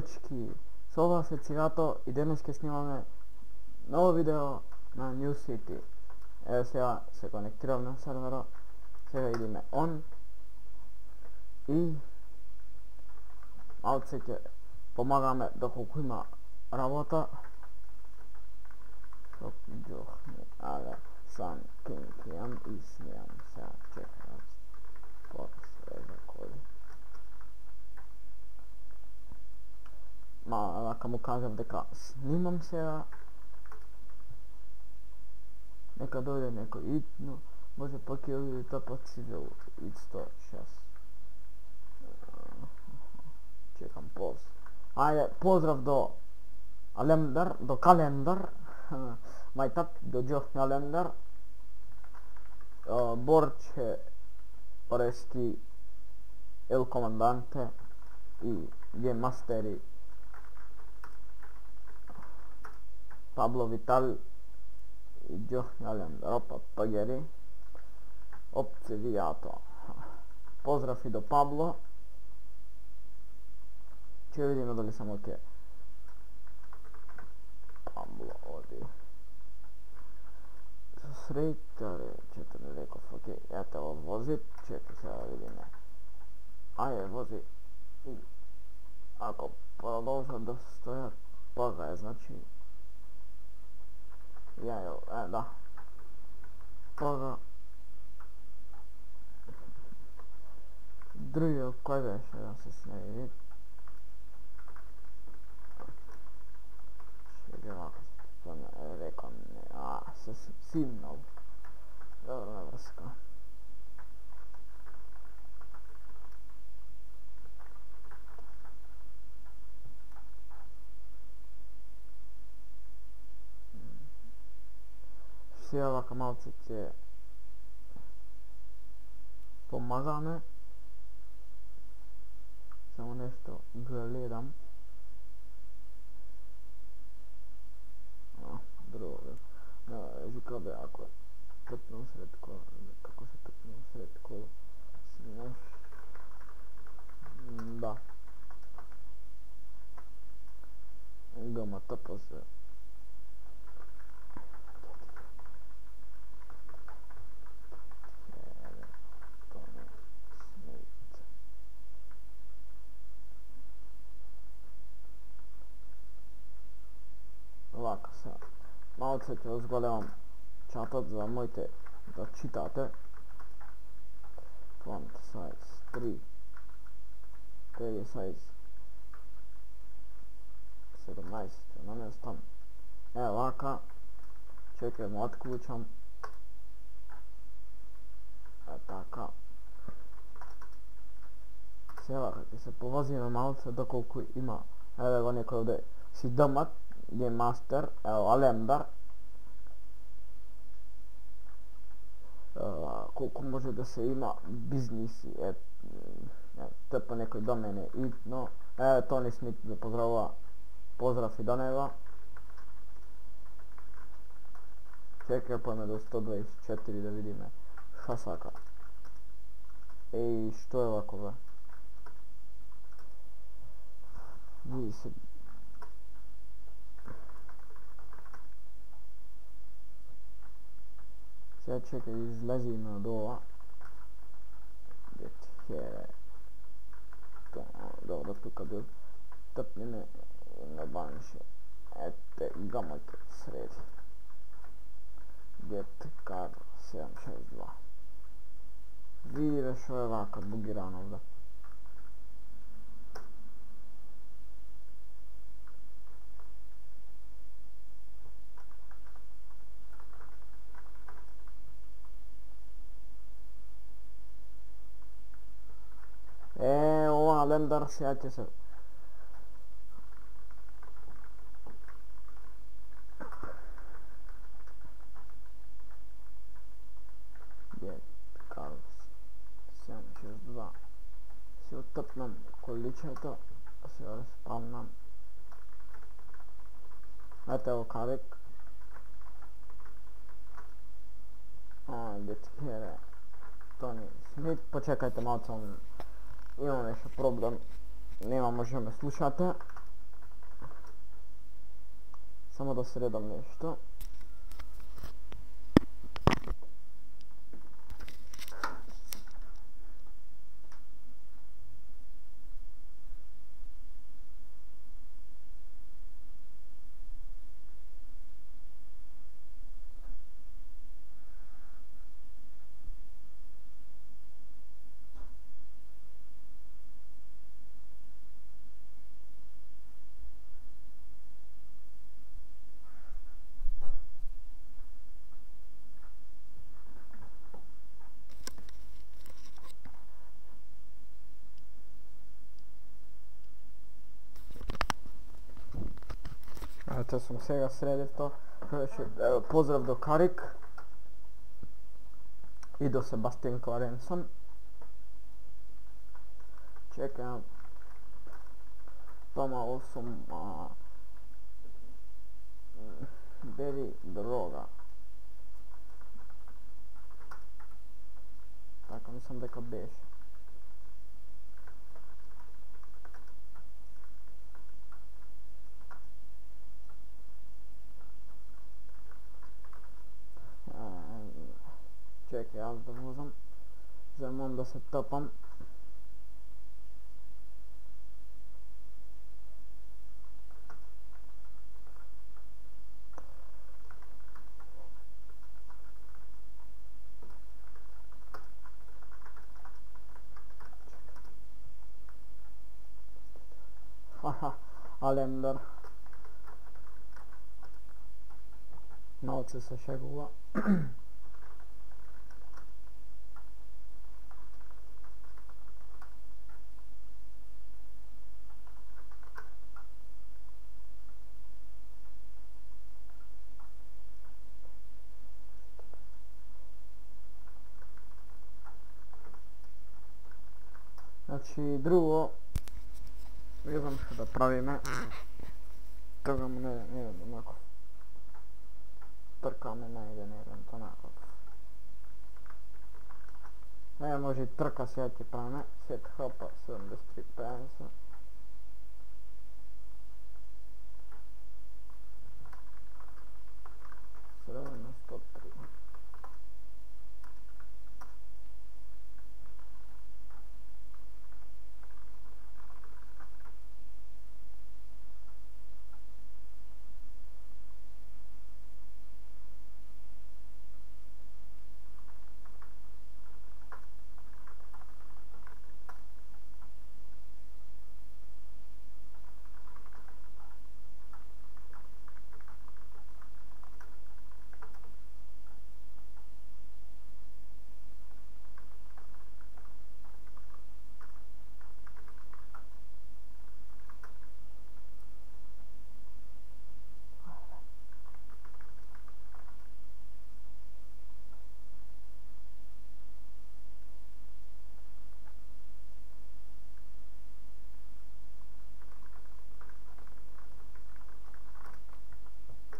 dečki, с вас е Цигато и днес снимаме ново видео на New City. Evo сега се конектирам на сервера, сега идеме on и малце ќе помагаме доколку има работа. Шоп джохни, але сан кинкијам и смијам сега, чекай, посреда коли. Вака му кажам дека снимам сега. Нека дојде некој ид, но може пак и овие тапаци исто шас. Чекам поз. Ајде, поздрав до Алемдар, до Календар. Мајтап, до Джохни Алемдар. Борче Орести El Comandante и Game Masteri Pablo Vital и Джохни Алемдар, опа пагери. Обцевијато. Поздрав и до Пабло. Ќе видиме дали само ќе Пабло оди. Среќа, чето ми реков, окей, ете го вози, чекай сега да видиме. Ајде, вози. И ако продолжат да стојат, пага е, значи да. Пога. Другиот кој беше да се снеги? Ще вака се рекам не. Се симнал. Добра врска. Сега вака малце ќе помагаме. Само нешто гледам. Друго. Вика бе, ако тъпнам сред кола, како се тъпнам сред кола, снимаш. Да. Гама тъпа се. Вака сега. Малце ќе озголемам чатот за моите да читате. Font size 3. Page size 17. Наместам. Вака. Чекай, му отклучам. Така. Сега ќе се повозиме малце доколку има. Еве го некој овде си дъмат. Game Master, Алемдар. Колку може да се има бизниси, тъпа некој до мене итно. Тони Смит да поздравува. Поздрав и до него. Чекай појме до 124 да видиме ша сака. Еј, што е вако бе? Види се. Сега чекай да излезе и надола. Добро, тука бил. Тъпниме на банше. Ете, гамата среди. Get car 762. Види бе шо е вака бугиранов да. Ова Алемдар сега ќе се Get Cars 762. Си оттъпнам количето, си го спамнам. Ете го карик. Get here. Тони Смит, почекайте малце, имам нешто проблем, нема може да ме слушате. Samo da sredam nešto. Eto sam svega sredio to. Evo, pozdrav do Karik i do Sebastian Clarenson. Čekaj, pomalo sam beri droga. Tako mislim da kad beše. Čekaj, ja da uzem. Želim da se topam. Haha, Alender. Novce se šegula. Znači drugo, ne znam što da pravime, toga mu ne idem onako, trka me ne idem to onako. Ne može trka sjeti prame, sjet hopa 73 PS. Sredno 103.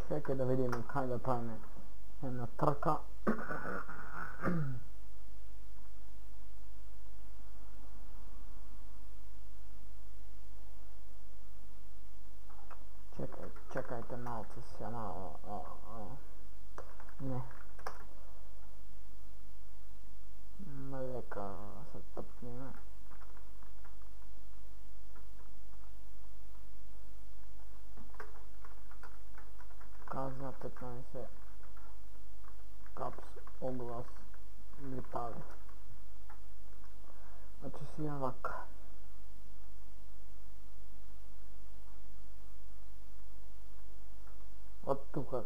Čekaj da vidimo kaj da pravime jedna trka. Čekajte malce se malo, ne. Maleka se topnime. Kazna 15 kaps, oglas, vitali. Znači si ovako. Od tuka.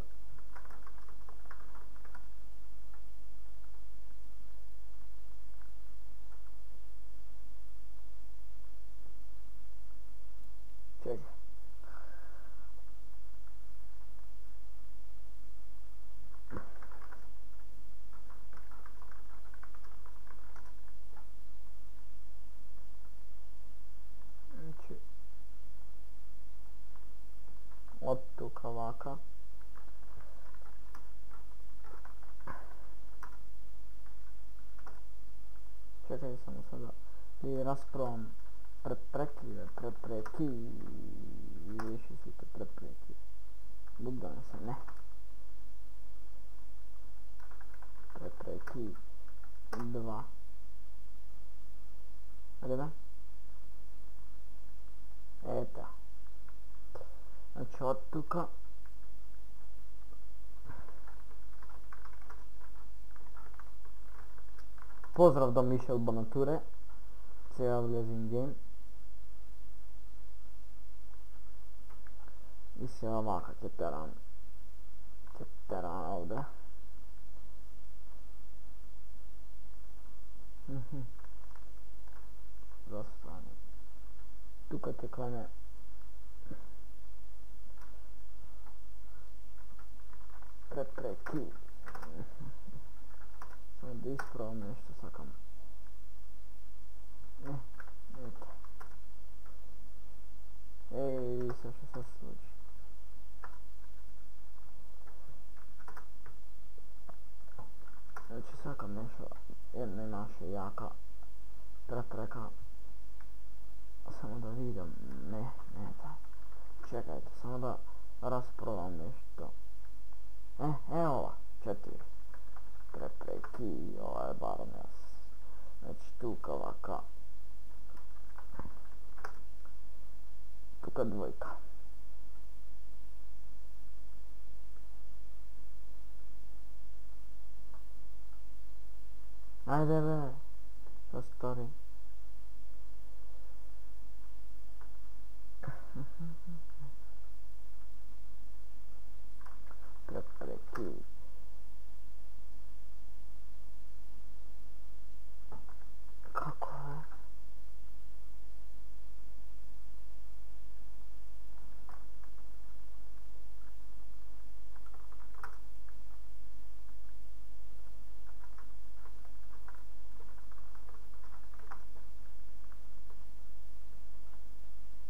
Čekaj. Od tuka ovaka. Čekaj samo sada i raspravom prepreki, više si te prepreki. Bugdane se, ne. Prepreki 2. Ajde da. Eto. Znači od tuka. Pozdrav do Michel Bonature. Se javlja za in-game. I se ovaka keteran ovdje. Dostani. Tuka te klane. Prepreki. Samo da ispravam nešto sakam. Ne, eto. Ej, sad što sad sluči. Znači sakam nešto, jedna naša jaka prepreka. Samo da vidim, ne da. Čekajte, samo da rasprovam nešto. Evo ova, 4 prepreki, ova je barem jas. Znači tuka ovaka. Tuka dvojka. Ajde be, što stvari. Prepreki. Kako je?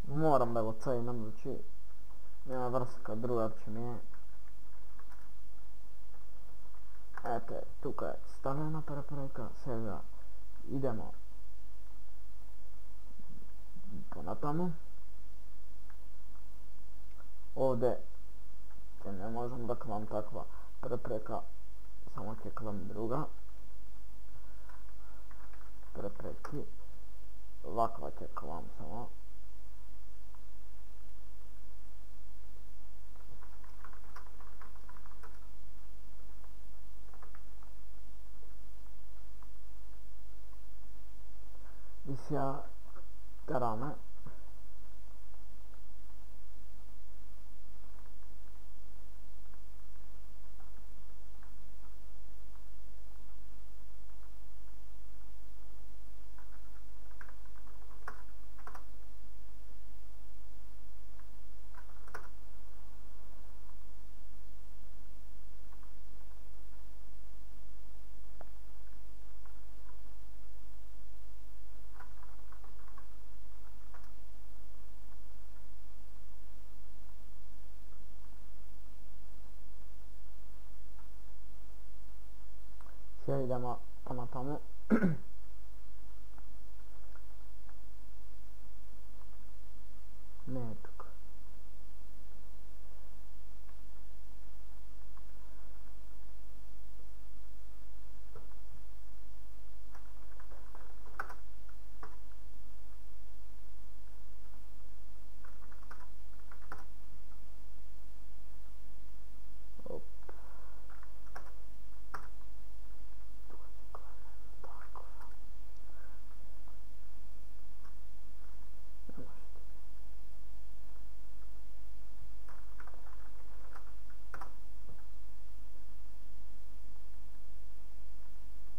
Moram da go cajnem, znači nema vrska druga će mi je. Eto, tuka je stavljena prepreka, sada idemo ponatamo. Ovdje ne možem da klam takva prepreka, samo će klam druga. Prepreki, ovakva će klam samo. I sja terame. Сега идемо понатаму. Не е тук.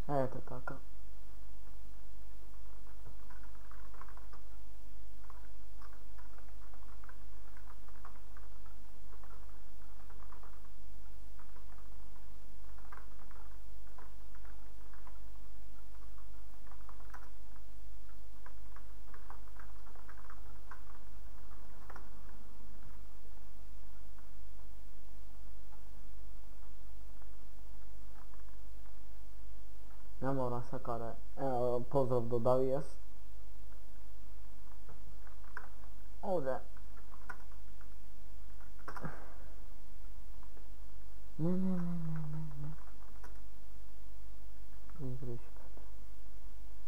Ето така. Ne mora se kare. Evo, pozdrav do Davijas. Ovdje. Ne. Izbriškati.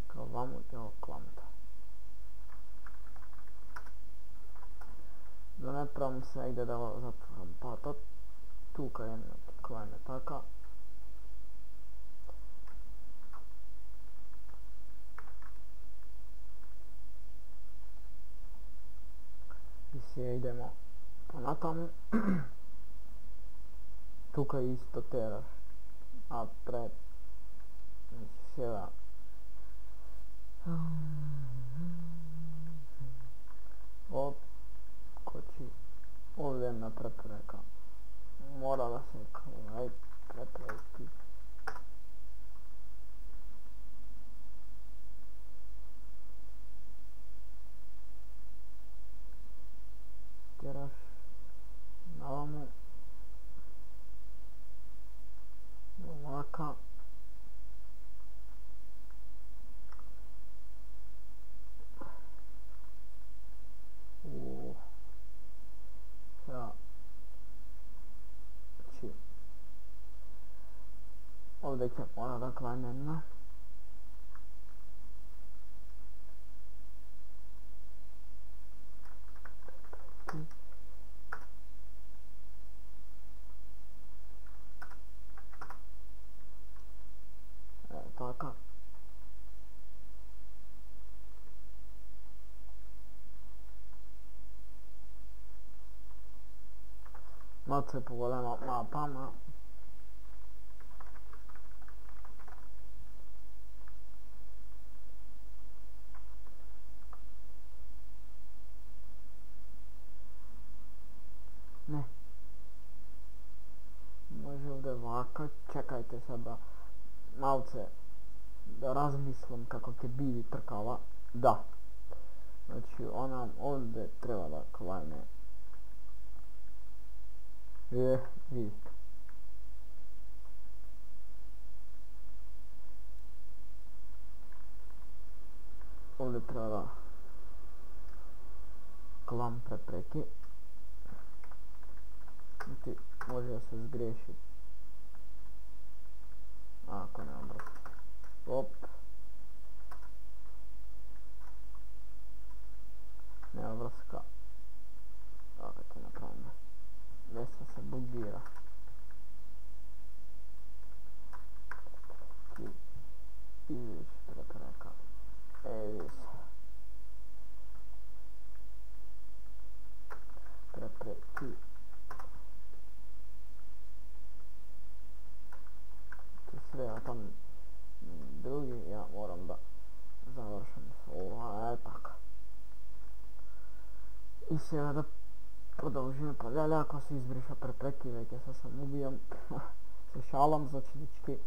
Kao vamo teo klamta. Da ne pravim se negdje da zatvoram patat. Tuka jedna takva je taka. I sve idemo pa natamu. Tuka isto teraš. A pred sjeda. Koči. Ovdje jedna prepreka. Mora da se kaj prepreki. Tjeraš navamo. Ovaka. Ja. Znači. Ovdje će mora da klanjena. Така. Малце поголема мапама. Не. Може ovdje ovako. Čekajte sad da malce da razmislim kako će biti trkava. Da. Znači ona ovdje treba da klanje. Vidite. Ovdje treba da klam prepreki. Znači može da se zgreši. Ako ne obrati. Op. Ne obraska. Tako ti napravimo. Desno se bugira. I vidiš prepreka. Vidiš. Prepreki. Sve, a tam drugi ja moram da završim ova tako. I sada da продължим pa dalje ako se izbriša prepreki, već sad sam ubijam. Se šalam, znači dečki.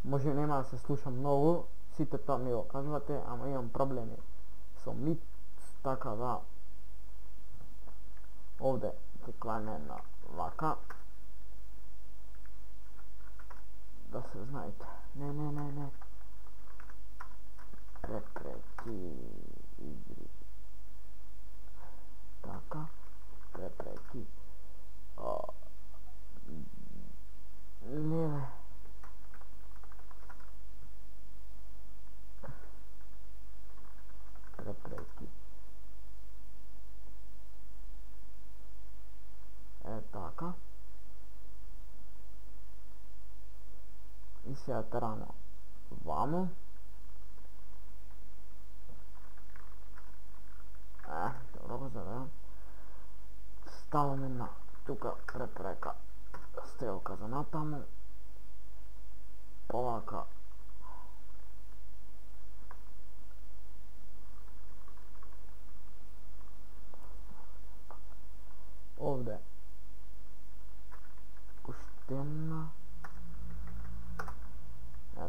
Може нема да се слуша многу, сите тоа ми го кажувате, ама имам проблеми со мит, така да овде ќе клане на вака. Да се знаете. Не. Prepreki igri. Така. Prepreki. Не. Prepreki. Така. И сега терано вамо. Добро го заведам. Ставаме на тука препрека стрелка за натаму. Полака. Овде пуштена.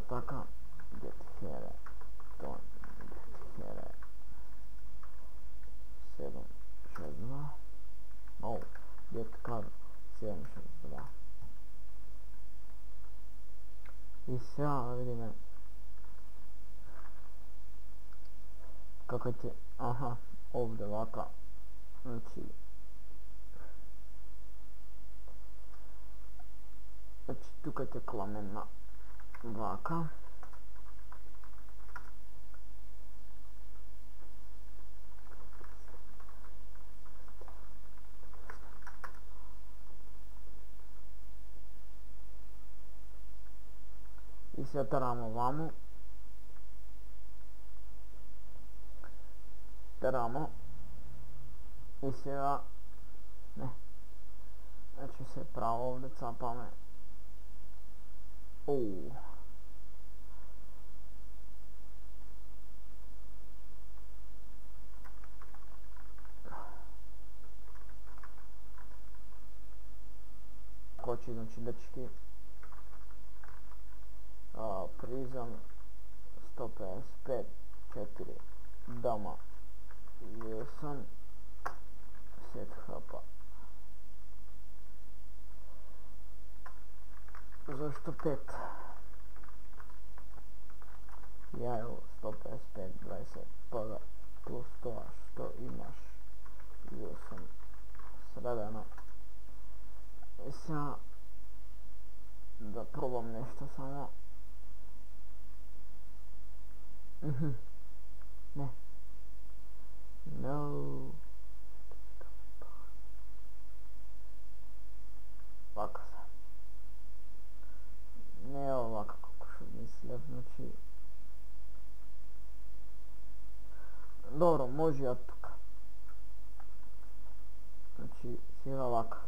Така, get here, don't get here, 762, oh, get card 762. И сега да видиме како ќе, овде вака, значи Štukajte kamenna vlaka. I sve teramo vamo. Teramo. I сега не. Значи се право овде цапаме. Оу. Кочи, значи дечки. Призам 155 4 дама 8 сет хапа. Защо 5? Јајо 155 20 пага плюс тоа што имаш 8 средено. И сега да пробам нешто само. Не. No. Вака се. Не е овака како што мислев, значи. Добро, може ја тука. Значи, сега вака.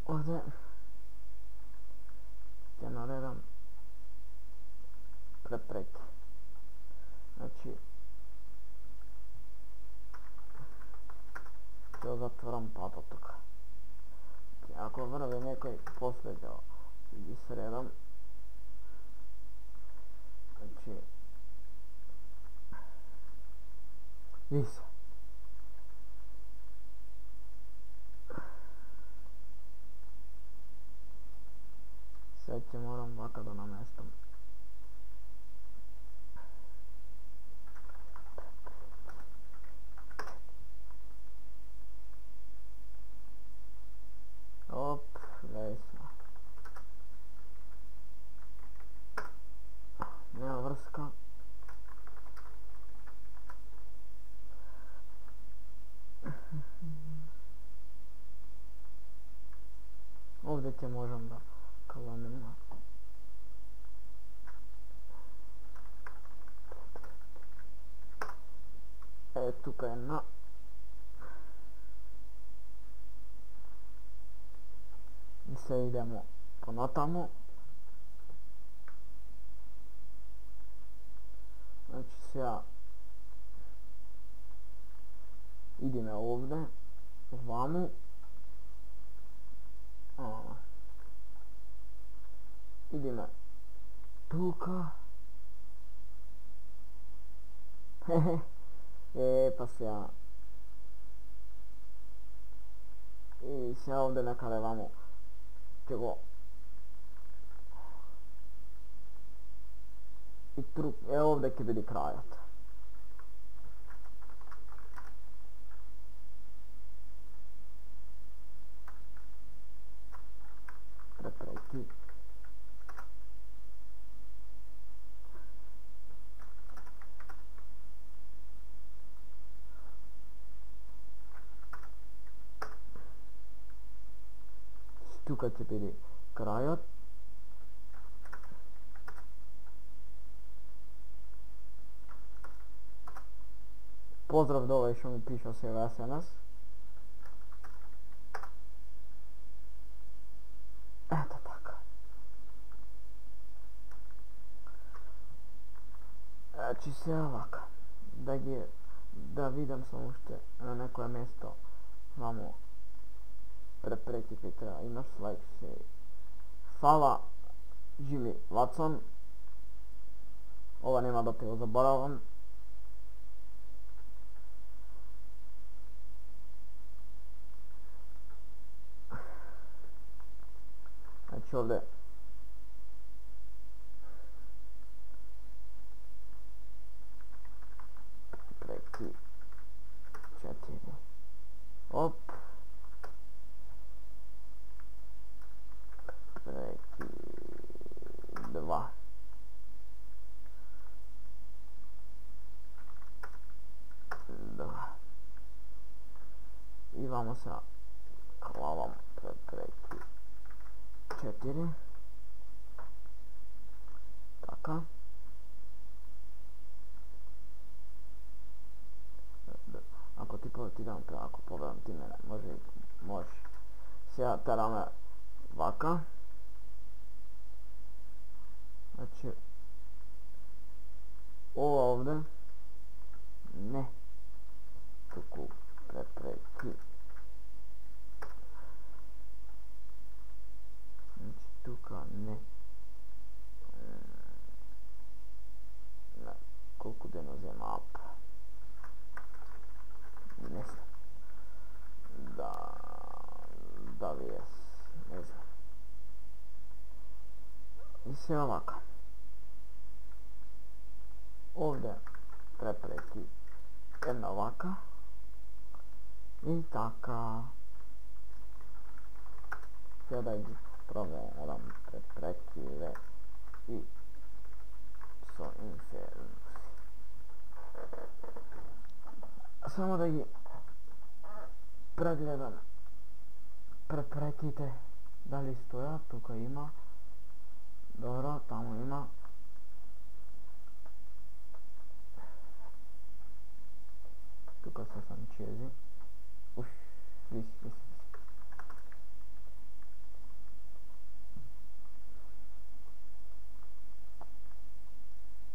Овде ќе наредам препреки. Значи, ќе затворам пата тука. Ако врви некој после ќе ги средам. Значи, ви се. Сега ќе морам вака да наместам. Оп, лесно. Нема врска. Овде ќе можам да каламим. Тука е на и се идемо понатамо. Значи сега идеме овде, ваму. Идеме тука. Па сега. И сега овде некаде ваму ќе го и труп, овде ќе биде крајот. Препреки. Тука ќе биде крајот. Поздрав до овој што ми пиша сега SMS. Ето така. Значи сега вака. Да видам само уште на некое место. Вамо препреки кај треба имаш лайк се. Фала Джими Ватсон. Ова нема да те го заборавам. Значи овде преки 4. Оп. idemo sa glavom prepreki 4. Така. Ако ти дам прavo, ako pogledam ti mene, možeš. Сега тераме вака. Znači, ovo ovdje, ne, tuku prepreki. Znači, tuka ne. Koliko da uzem up? Ne znam. Da li jes, ne znam. I sve ovako. Ovdje prepreki jedna ovaka i taka. Sada provjeram preprekive i so infernus. Samo da ih pregledam preprekite da li stoja, tuka ima. Dobro, tamo ima. Tuka se sam čezi. Visi.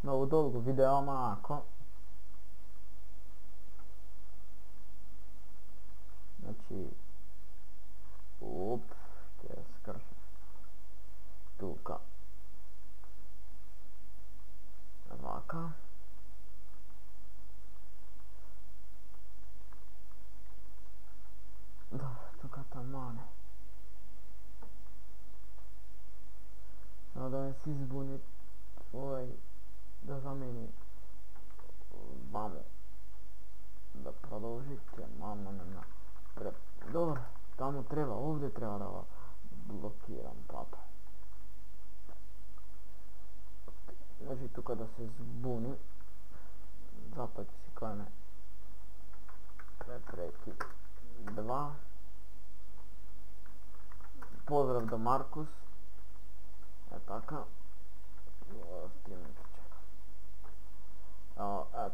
Mnogo dolgo video, ma ako. Znači, kje skršim. Tuka. Ovaka. Dobro, tuka tamane. Sada je si zbunit da zameni vamo. Da продължите, Dobro, tamo treba, ovdje treba da blokiram papa. Znači tu kada se zbuni, zapati si kojene prepreki 2. Pozdrav do Markus. Така.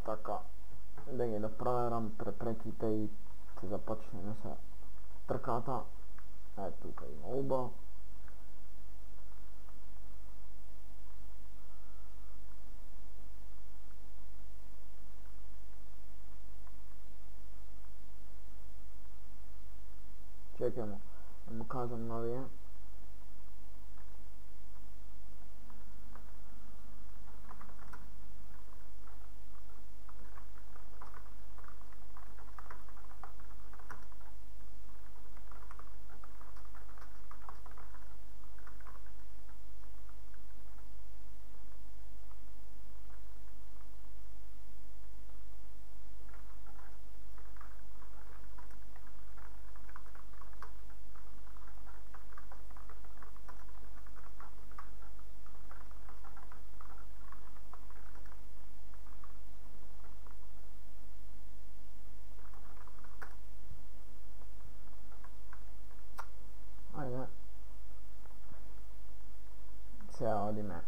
Така. Да ги да проверам препреките и ще започнем с трката. Тук има оба. Чекаме, да му казвам новия. Сега одиме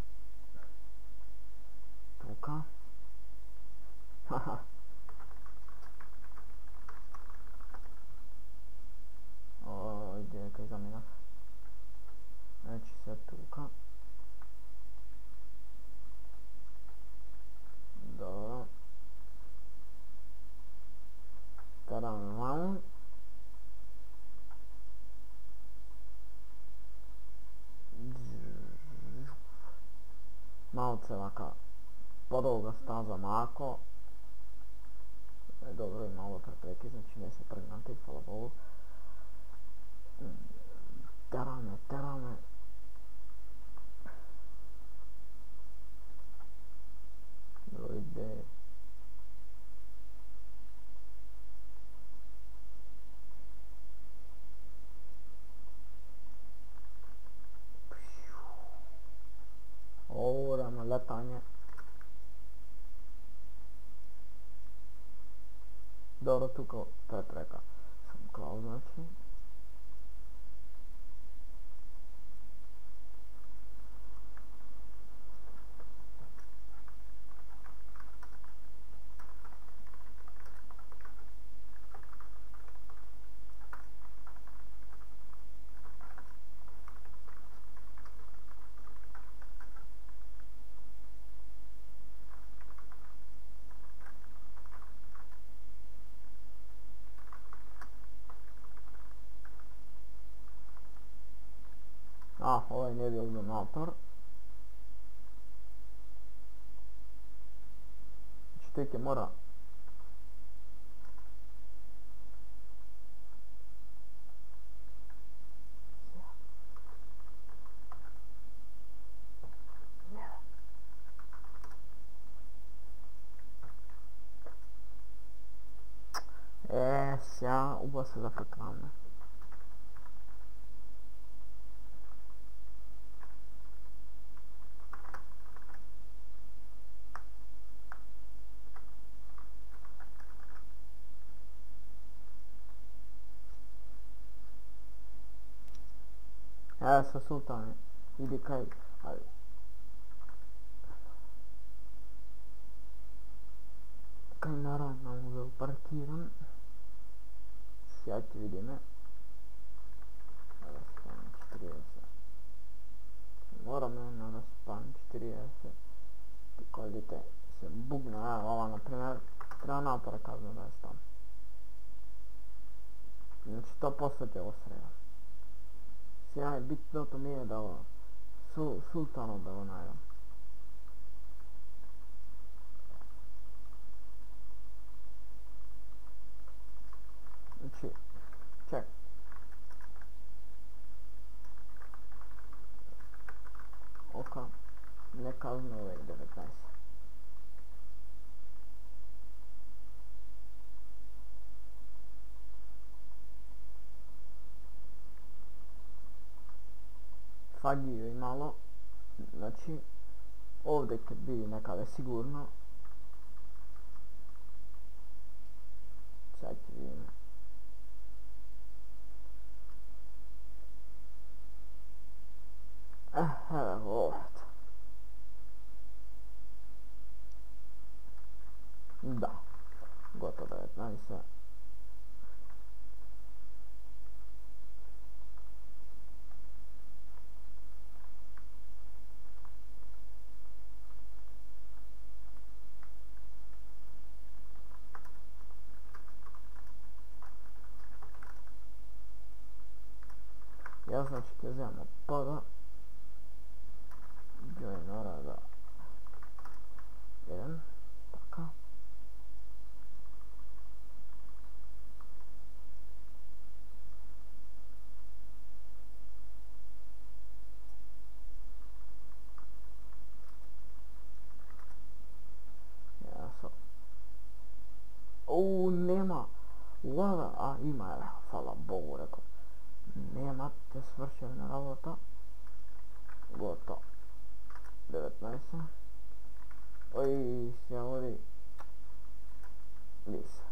тука. Иде кај заминав. Значи сега тука. Добро. Тарам ваму. Malce ovaka podolga staza mako. Dobro, i malo prepreki, znači ne se pregnati, hvala Bogu. Terame. Dojde. Ora letanje. Dobro, tuko prepreka. Sam klao, znači. Ovaj ne bio donator. Znači tek je mora ja ubo se zafrkam. Sa sultane, idi kaj, ali... Kaj naravno uveo parkiram. Sjajte, vidi me. Raspan 40. Moram na raspan 40. Tako vidite, se bugna, evo ova na primjer, treba napora kazno da je tam. Znači 100% će ovo sreda. Sjaj, bitno to mi je da ovo, sultano da ovo najdem. Znači, ček. Oka, ne kazno ove 19. Fagio i malo, znači ovdje kad bi nekada sigurno. Sad ću vidim. Evo ovdje. Da, gotovo 19. Ja znači kad uzemamo pada join rada 1 taka ja so nema lava, a ima je, hvala Bogu rekao. Nema te svršena rabota. Gotovo. 19. Oj, se vodi Lisa.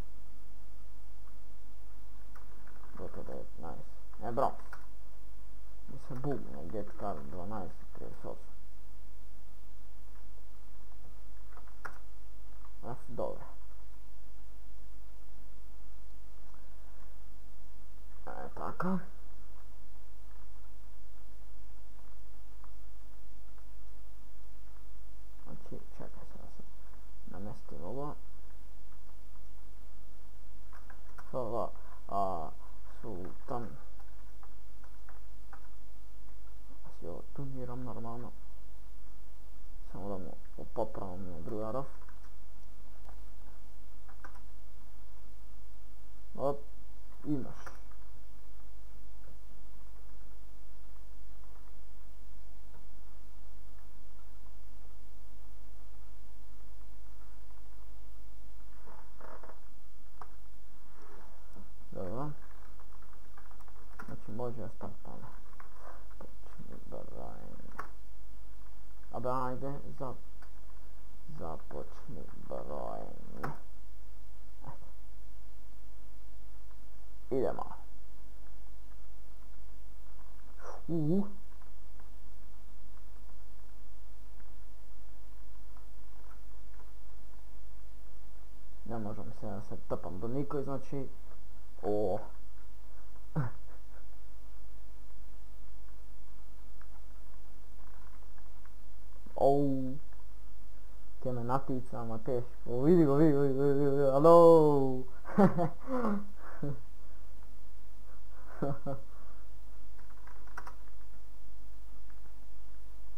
Gotovo 19. Bro. Mi se bugno get card 12.38. Znači dobro. Tako. Znači, čekaj se da se namestim ovo. Sada, sultan. Si ovo tuniram normalno. Samo da mu popravam na drugarov. Op, imaš. Dobro. Znači može startano. Počni brojanje. A ajde, započni brojanje. Idemo. Ne možem se da se trpam do nikoj, znači... Ke me natica, ama teško. Vidi go, alo.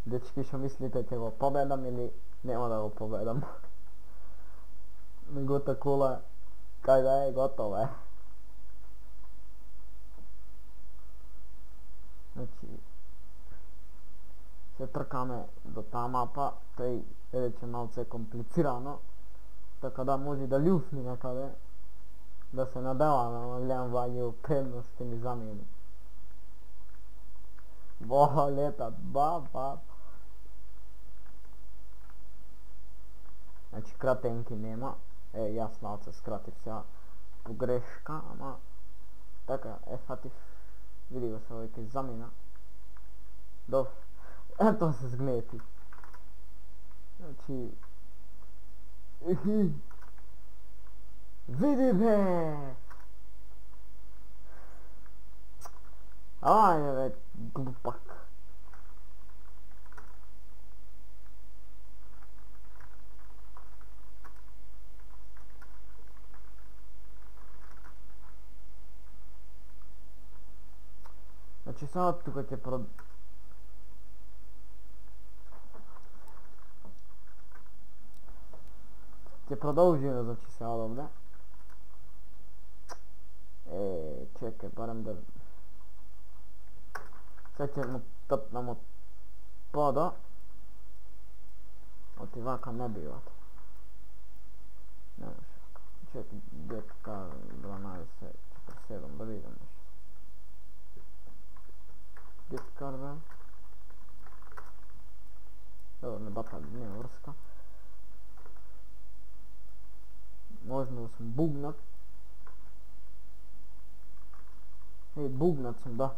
Dečki, što mislite, će go pobedam ili nema da go pobedam? Gota kula, kaj da je, gotovo je. Znači, se trkame do ta mapa, to je reče malce komplicirano, tako da može da ljusni nekade, da se nadelam, gledam valje u prednosti mi zamijeni. Leta, Znači, kratenki nema, jasno, malce skrativ se pogreška, ama, така, фатив, vidi go se ovdje zamjena. Dobro, to se zgneti. Znači, vidi me! Ajde ve, glupak. Znači samo тука ќе продолжиме, значи се одовде. Чекај, барем да... Сега ќе му тъпнам от пода. От ивака не биват. Не може. Чекај, детка 12.47, да видим нещо. Discard. Evo me bata nema vrska. Možda da sam bugnat. Bugnat sam, da.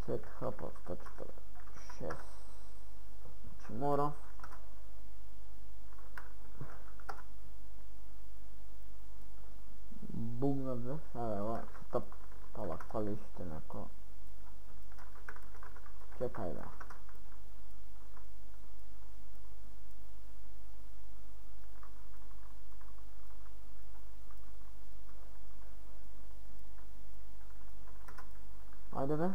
Set HP 146. Znači moram. Bugnat da. Sada evo, pala kolište neko. Čekaj da. Ajde be.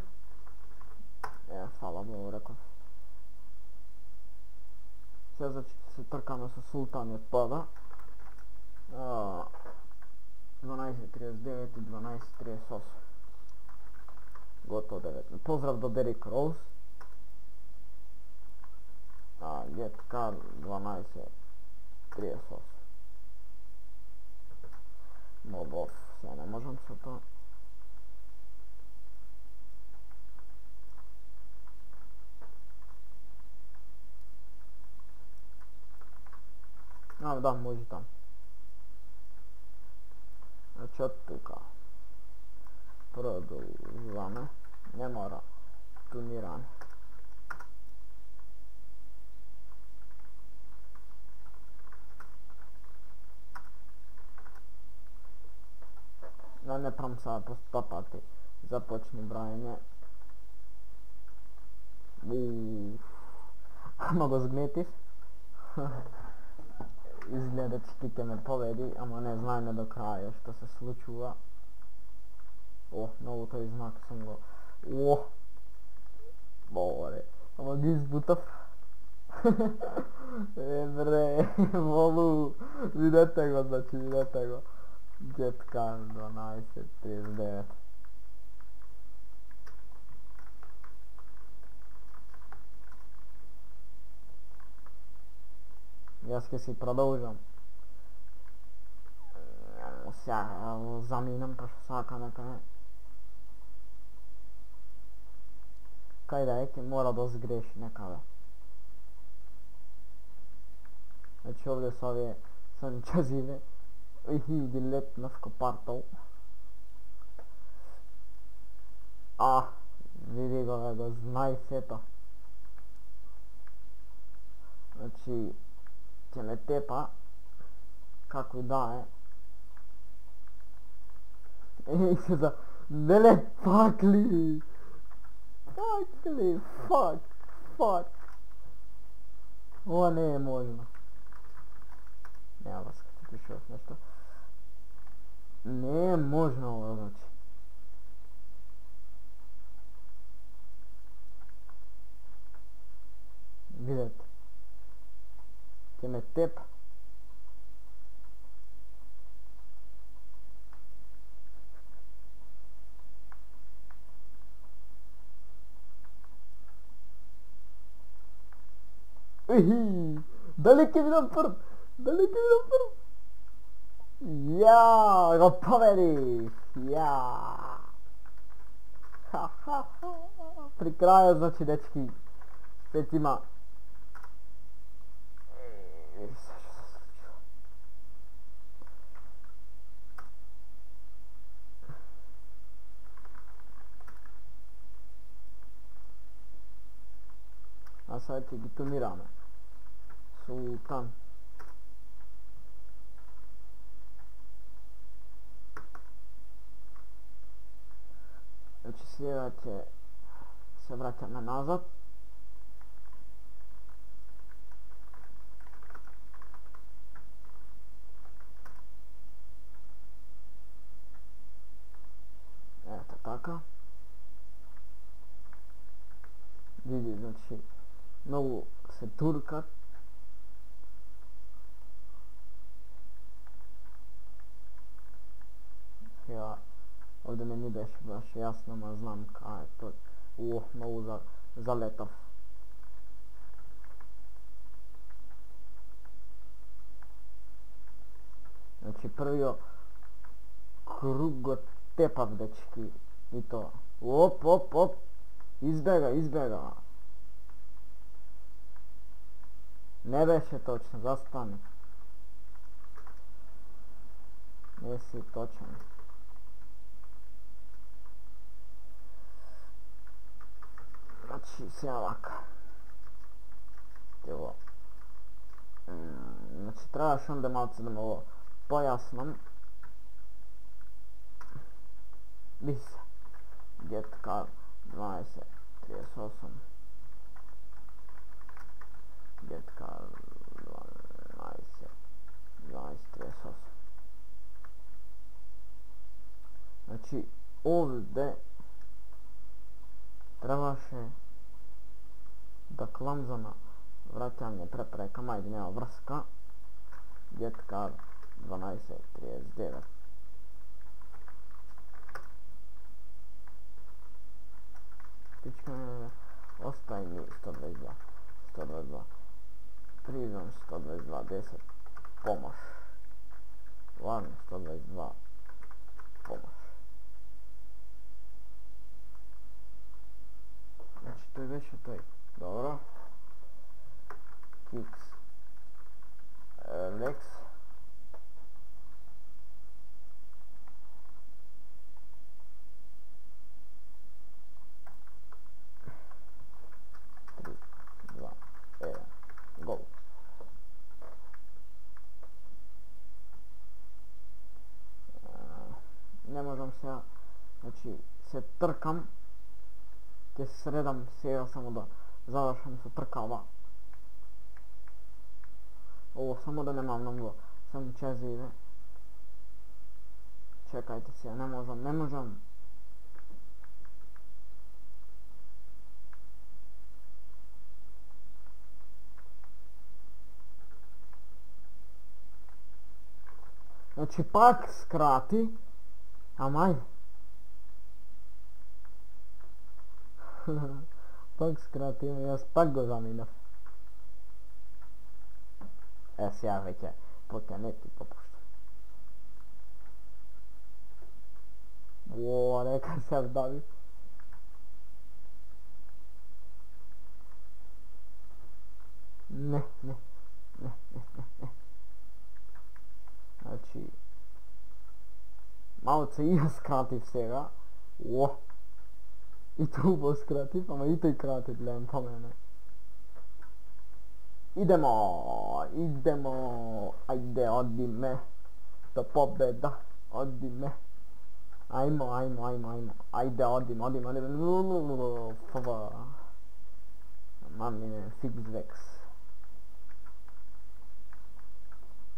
Hvala Bogu, rekao. Сега значи се тркаме с Султан от пода. 12.39 и 12.38. Готоvo 9. Pozdrav do Derrick Rose. Get car 12.38. Mob off. Сега не можем се то. Да, може там. Значи от тука. Продължаваме. Не мора туниране. Да не прам сега по 100 пъти. Започни броење. Ама го сгметив. Изгледа, че ќе ме победи, ама не знаеме до краја што се случува. Много тој знак сум го... Боре, ама ги избутав. Бре, волу, видете го, значи, видете го. Jetcar 12.39. Јас ќе си продолжам. Сега заминам, пошто сака некаде. Кај да е, ќе мора да сгреши некаде. Значи овде со овие санчазиве. Дилет на скопартал. vidi ga, nego znaj se to. Znači, će me tepa, kako daje. I se za mene pakli. Fuck. Ovo ne je možno. Nema vas, kad ću pišu još nešto. Ne je možno ovo, znači. Vidite. Će me tepa. Daleki mi dam prv. Ja, ga povediš. Ja. Pri kraju, znači, dečki, spet ima. A sad ti tu mirame. Sultan. Znači sljedeće se vraćam na nazad. Eto tako. Vidi, znači mogu se turkat. Ja ovdje mi nije baš jasno, ma znam kaj je to. Mogu zaletov. Znači prvio krugotepav, dečki, i to. Op. Izbjega. Ne beše točno, zastani. Jesi točan. Znači, sve ovako. Evo. Znači, trebaš onda malce da me ovo pojasnom. Visa. Get car 2038. Get car 2038. Znači, ovdje trebaše da klamzana vraćanje preprekama i nema vrska. Get car 1239. Ostaj mi 122 prizom 122 10 pomoć van 122 pomoć. Znači to je već to je dobro. Kicks Lex go. Ne možem se ja, znači se trkam, te sredam sjeo samo da završam se trkava. Ovo samo da nemam mnogo, sam čezive. Čekajte se, ne možem. Znači pak skrati, amaj. Pak skrati, jaz pak go zamenjam. Ja već je poteneti popušta. Neka se vdavi. Ne. Znači, malo se i ja skrativ svega. I tu boss kreativ, ама и той kreativ, гледам по мене. Idemo, ajde, odime, do pobjeda, odime. Ajmo, ajde, odimo, fava. Mamine, fix vex.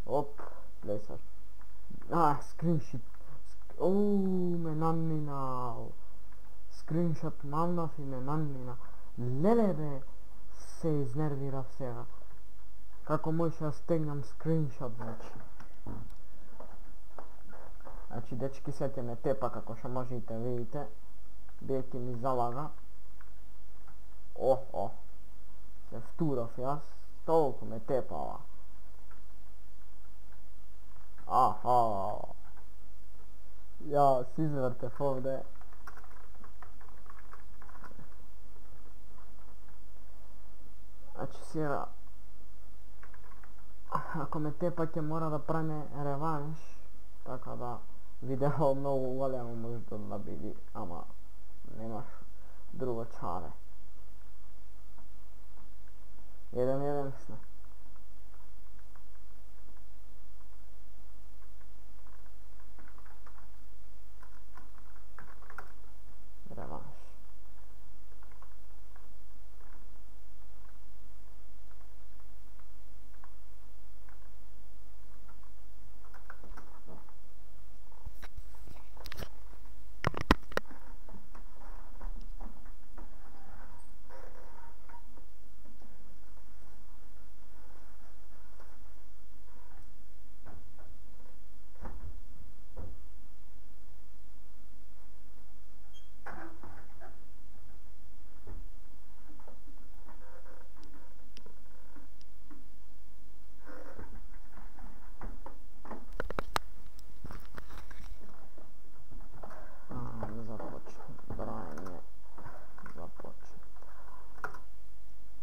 Op, plesar. Screenshot. Me nannina. Screenshot mamna fi me nannina. Lele be, se iznervira сега. Kako možeš ja stegnem screenshot, znači. Znači, dečki, sad je me tepa, kako što možete vidite. Bijeti mi zalaga. Se vturov jaz. Toliko me tepava. Aha. Ja, izvrtev ovdje. Znači, sjera. Ako me tepate, mora da prane revanš. Tako da, video mnogo uvaljamo možda da bili, ama nemaš drugo čare. Jedem se. Revanš.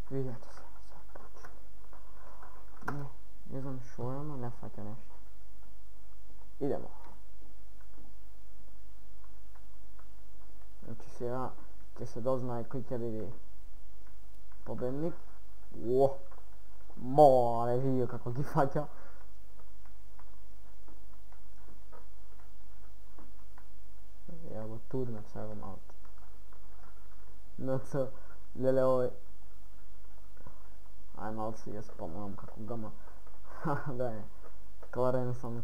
Vidjeti se, sad počne. Ne znam šujemo, ne fate nešto. Idemo. Znači сега će se doznaje koji će biti pobjednik. More vidio kako gi faća. Evo turne svega malo. NC, lele ovaj. Aj malo si jes pomogam kako gama. Da je. Clarenson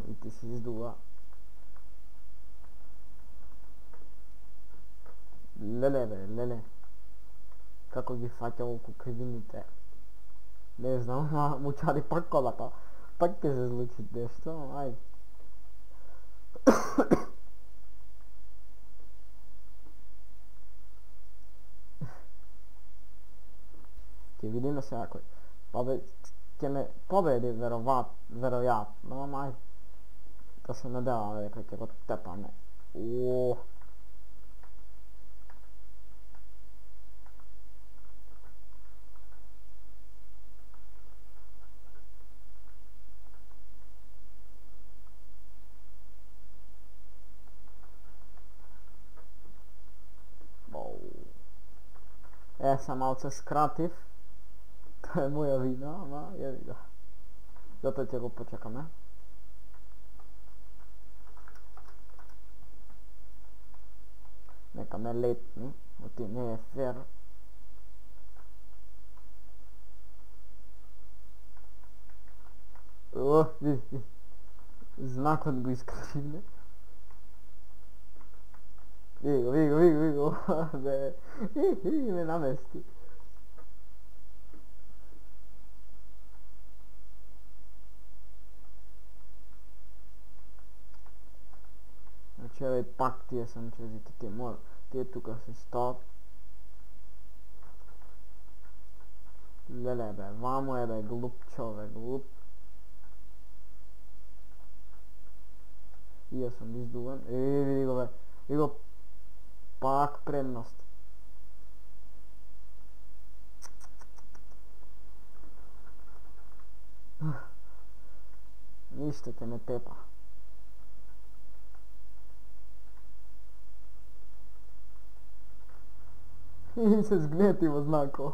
i ti si izduva. Lele. Kako gi faća ovoliko krivinite. Ne znam, mučari pak kolata. Pak će se zlučit nešto, ajde. Ti vidimo se ako će me pobedi verojatno, ajde. To se nadeva, rekao će go tepa me. Sam malce skrativ. To je moja vina, ama jebi ga. Zato ću go počekam, Neka me letni, ti ne je fair. Vidi. Znak od go iskrivne. Vidi go, me namesti. Znači ovaj pak tije sam će vidjeti ti mora, ti je tuka si stop. Lele be, vamo je be, glup čovek, glup. I ja sam izduvan, vidi go be. Vigo pak prednost. Ništa te ne tepa. I se zgnetimo znako.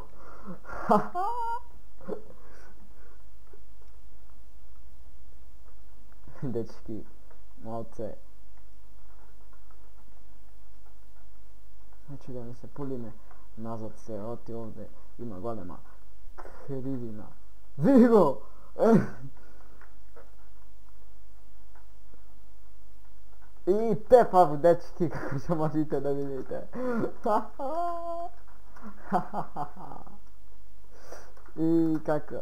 Dečki, malce. Znači da mi se puline nazad se oti ovdje ima golema krivina. Vigo! I tepav dečki kako što možete da vidite. I kako.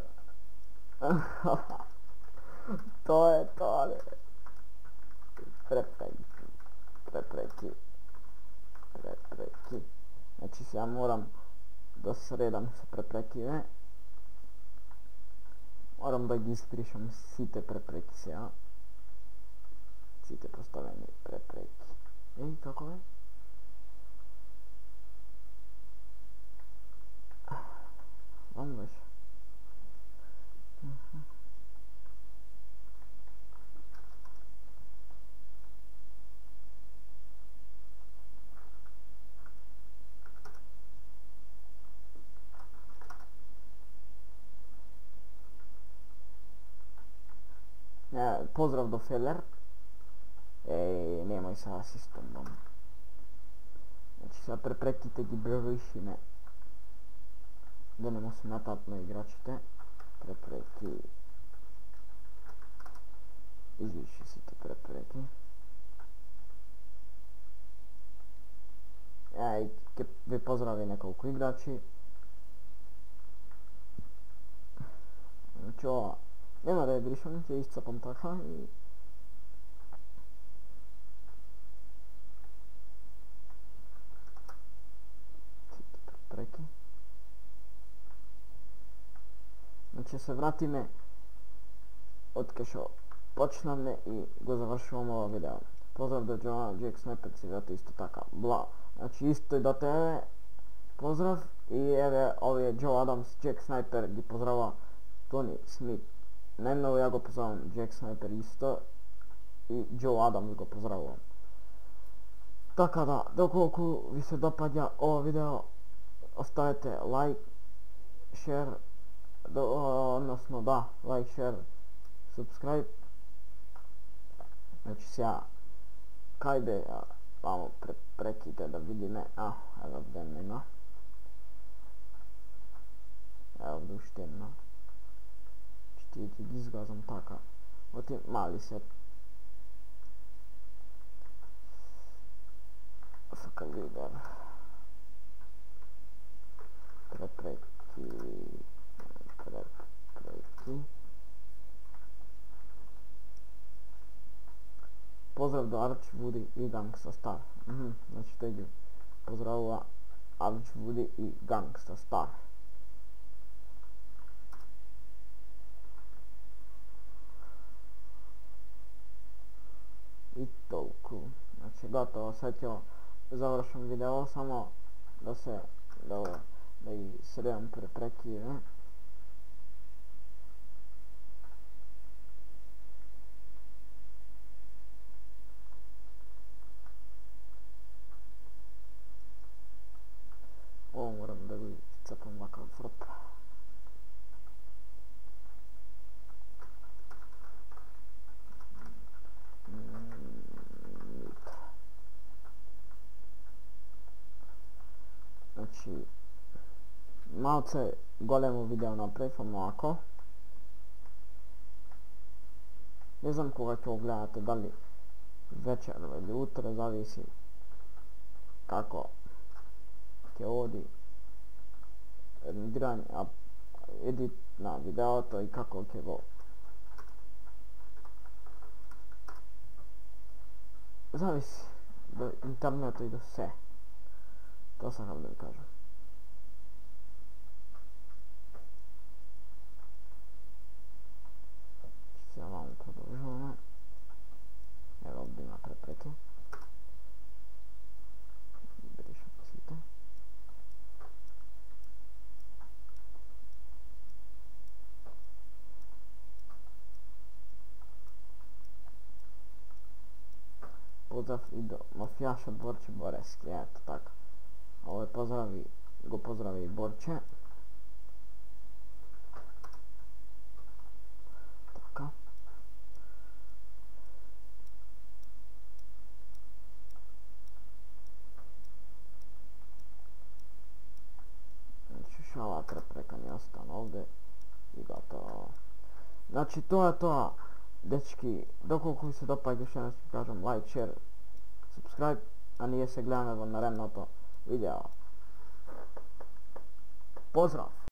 To je to. Prepreki. Znači se ja moram da sredam se prepreki, moram da gi izbrišem site prepreki se, site postavljeni prepreki. Ej, kako je? Vam već. Pozdrav do Feller. Nemoj sa asistom dom. Znači sad preprekite gi brojšine. Da ne musím natápno igračite. Prepreki. Izviši si to prepreki. I vi pozdravi nekoliko igrači. Znači ova. Nema da je brišem, će iscapam taka i... Preki. Znači se vratime od kešo počneme i go završujem ovo video. Pozdrav do Joe, Jack Sniper si vrati isto taka, bla. Znači isto i do tebe, pozdrav i evo ovo je Joe Adams, Jack Sniper gi pozdrava Tony Smith. Najednou ja go pozdravam Jack Sniper isto i Joe Adams go pozdravam. Tako da, dokoliko vi se dopadja ovo video, ostavite like, share, odnosno da, like, share, subscribe. Znači se ja kajde, vamo prekite da vidi me, evo gdje nema. Evo ovdje uštenno. Ti izgazam taka. Otim mali se. Kaliber. Prepreki. Pozdrav do Arch, Woody i Gangsta Star. Znači teđu pozdravila Arch, Woody i Gangsta Star. I toliko. Znači gotovo, sad ću završim video samo da se da i sredam prepreki. Ovo moram da ga cepam ovakav frp. Znači, malce golemo video napravim ovako. Ne znam koga ću gledate, da li večer ili utro, zavisi kako će ovdje rendiranje, edit na video to i kako će go. Zavisi do interneta i do sve. To sam vam da mi kažem. Ja vam produžujem. Evo ovdje ima prepreke. Brišem site. Pozdrav i do mafijaša Dvorče Boreski, eto tako. Ovo je pozdravi го pozdravi i Borče. Така. Znači šala prepreka mi ostane ovdje i gotovo. Znači to je to, dečki, dokoliko vi se dopada još jednom kažem like, share, subscribe, a nije se gledano naredno to video. Pozdrav!